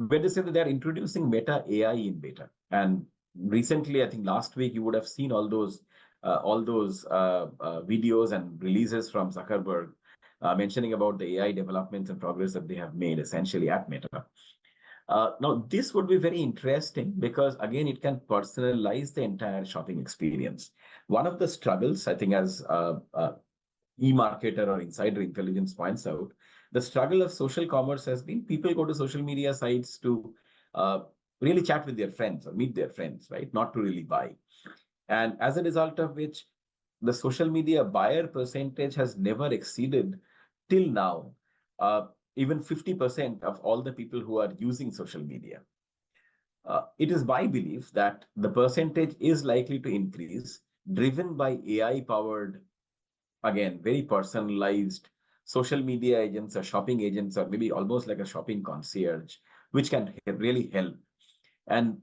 when they say that they're introducing Meta AI in beta. And recently, I think last week, you would have seen all those videos and releases from Zuckerberg mentioning about the AI developments and progress that they have made essentially at Meta. Now, this would be very interesting because, again, it can personalize the entire shopping experience. One of the struggles, I think, as e-marketer or insider intelligence points out, the struggle of social commerce has been people go to social media sites to uh, really chat with their friends or meet their friends, right? Not to really buy. And as a result of which, the social media buyer percentage has never exceeded till now, even 50% of all the people who are using social media. It is my belief that the percentage is likely to increase, driven by AI powered, again, very personalized social media agents or shopping agents, or maybe almost like a shopping concierge, which can really help. And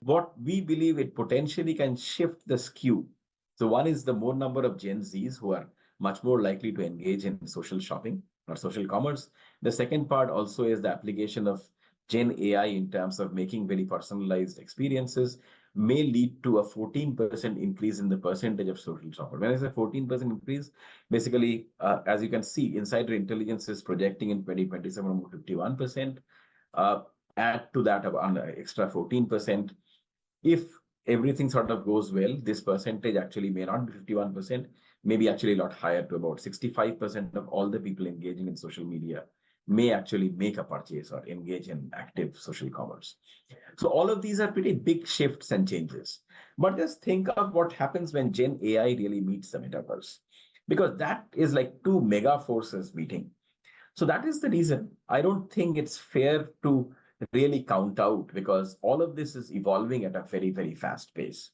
what we believe it potentially can shift the skew. So one is the more number of Gen Zs who are much more likely to engage in social shopping or social commerce. The second part also is the application of Gen AI in terms of making very personalized experiences may lead to a 14% increase in the percentage of social shopper. When I say 14% increase, basically, as you can see, Insider Intelligence is projecting in 2027 about 51%. Add to that an extra 14%. If everything sort of goes well, this percentage actually may not be 51%, maybe actually a lot higher, to about 65% of all the people engaging in social media may actually make a purchase or engage in active social commerce. So all of these are pretty big shifts and changes. But just think of what happens when Gen AI really meets the metaverse, because that is like two mega forces meeting. So that is the reason I don't think it's fair to really count out, because all of this is evolving at a very, very fast pace.